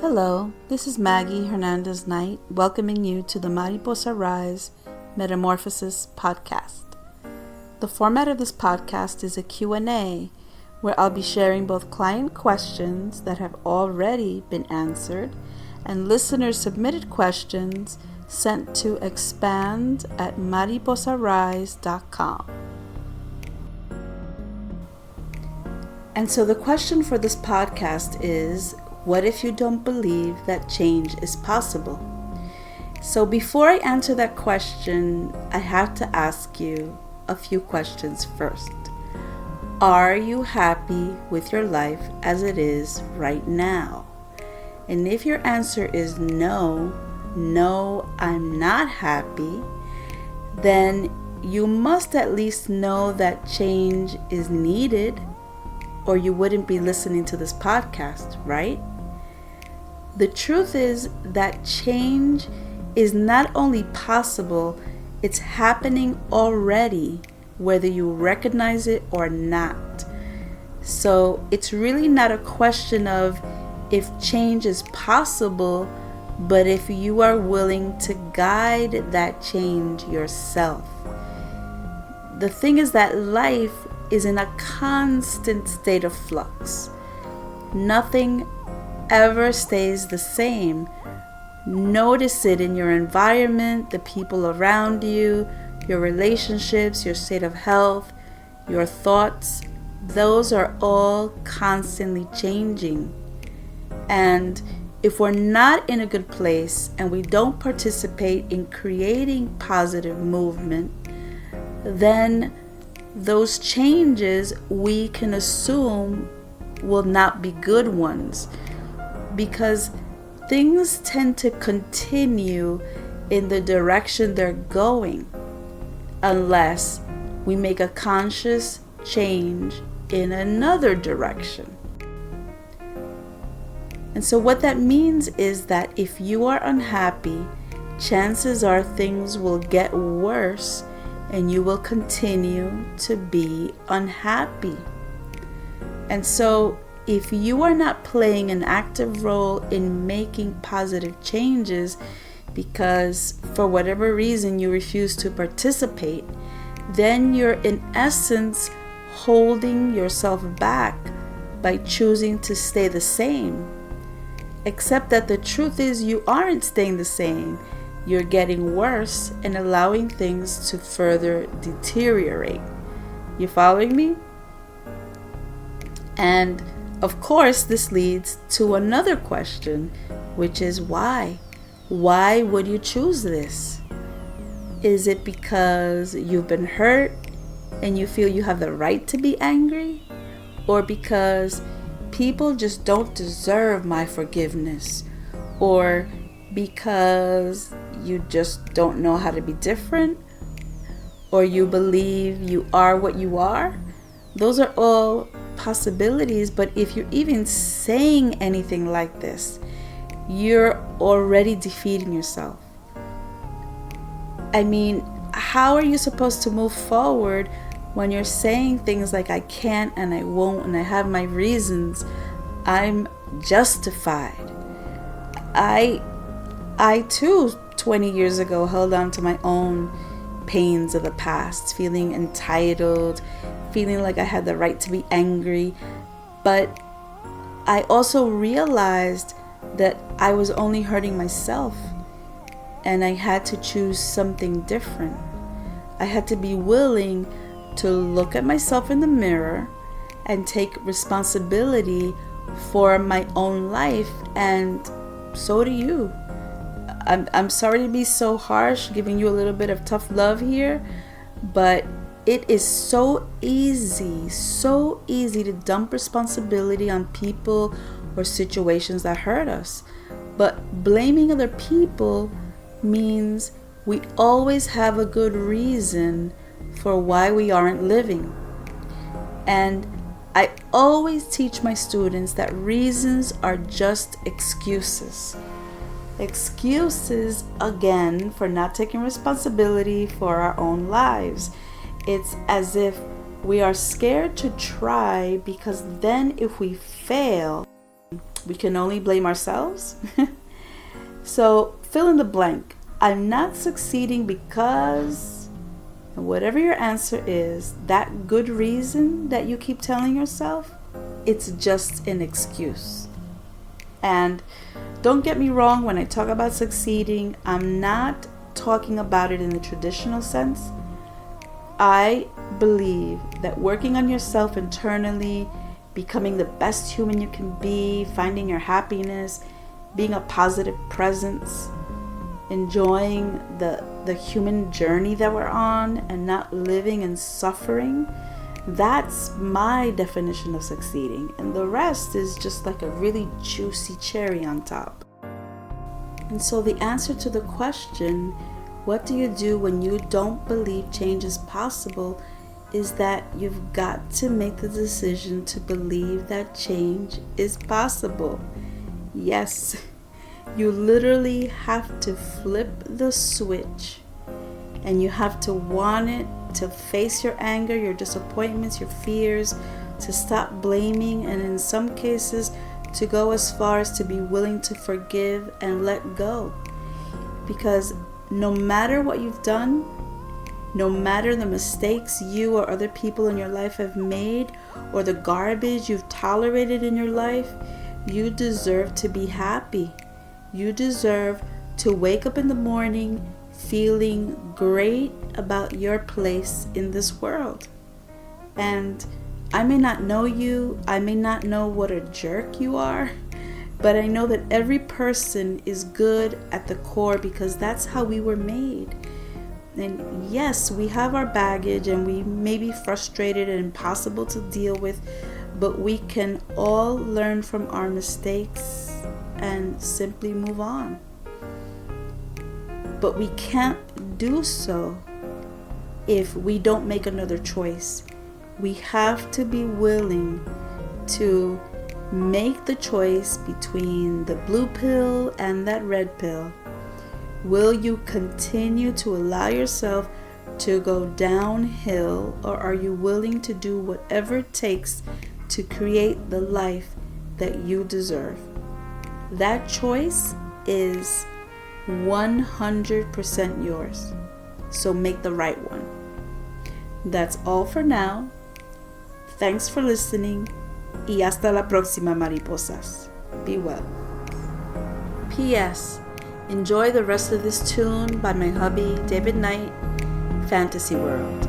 Hello, this is Maggie Hernandez Knight, welcoming you to the Mariposa Rise Metamorphosis podcast. The format of this podcast is a Q&A, where I'll be sharing both client questions that have already been answered and listener-submitted questions sent to expand@mariposarise.com. And so the question for this podcast is, what if you don't believe that change is possible? So before I answer that question, I have to ask you a few questions first. Are you happy with your life as it is right now? And if your answer is no, I'm not happy, then you must at least know that change is needed, or you wouldn't be listening to this podcast, right? The truth is that change is not only possible, it's happening already, whether you recognize it or not. So it's really not a question of if change is possible, but if you are willing to guide that change yourself. The thing is that life is in a constant state of flux. Nothing ever stays the same. Notice it in your environment, the people around you, your relationships, your state of health, your thoughts. Those are all constantly changing. And if we're not in a good place and we don't participate in creating positive movement, then those changes we can assume will not be good ones, because things tend to continue in the direction they're going unless we make a conscious change in another direction. And so what that means is that if you are unhappy, chances are things will get worse and you will continue to be unhappy. And so if you are not playing an active role in making positive changes because for whatever reason you refuse to participate, then you're in essence holding yourself back by choosing to stay the same. Except that the truth is you aren't staying the same. You're getting worse and allowing things to further deteriorate. You following me? And of course, this leads to another question, which is why? Why would you choose this? Is it because you've been hurt and you feel you have the right to be angry? Or because people just don't deserve my forgiveness? Or because you just don't know how to be different? Or you believe you are what you are? Those are all possibilities, but if you're even saying anything like this, you're already defeating yourself. I mean, how are you supposed to move forward when you're saying things like I can't and I won't and I have my reasons, I'm justified? I too 20 years ago held on to my own pains of the past, feeling entitled, feeling like I had the right to be angry. But I also realized that I was only hurting myself, and I had to choose something different. I had to be willing to look at myself in the mirror and take responsibility for my own life, and so do you. I'm sorry to be so harsh, giving you a little bit of tough love here, but it is so easy to dump responsibility on people or situations that hurt us. But blaming other people means we always have a good reason for why we aren't living. And I always teach my students that reasons are just excuses. Excuses, again, for not taking responsibility for our own lives. It's as if we are scared to try because then if we fail, We can only blame ourselves. So fill in the blank. I'm not succeeding because, and whatever your answer is, that good reason that you keep telling yourself, it's just an excuse. And don't get me wrong, when I talk about succeeding, I'm not talking about it in the traditional sense. I believe that working on yourself internally, becoming the best human you can be, finding your happiness, being a positive presence, enjoying the human journey that we're on and not living in suffering, that's my definition of succeeding. And the rest is just like a really juicy cherry on top. And so the answer to the question, what do you do when you don't believe change is possible, is that you've got to make the decision to believe that change is possible. Yes, you literally have to flip the switch, and you have to want it, to face your anger, your disappointments, your fears, to stop blaming, and in some cases to go as far as to be willing to forgive and let go. Because no matter what you've done, no matter the mistakes you or other people in your life have made, or the garbage you've tolerated in your life, you deserve to be happy. You deserve to wake up in the morning feeling great about your place in this world. And I may not know you, I may not know what a jerk you are, but I know that every person is good at the core, because that's how we were made. And yes, we have our baggage and we may be frustrated and impossible to deal with, but we can all learn from our mistakes and simply move on. But we can't do so if we don't make another choice. We have to be willing to make the choice between the blue pill and that red pill. Will you continue to allow yourself to go downhill, or are you willing to do whatever it takes to create the life that you deserve? That choice is 100% yours. So make the right one. That's all for now. Thanks for listening. Y hasta la próxima, mariposas. Be well. P.S. Enjoy the rest of this tune by my hubby, David Knight, Fantasy World.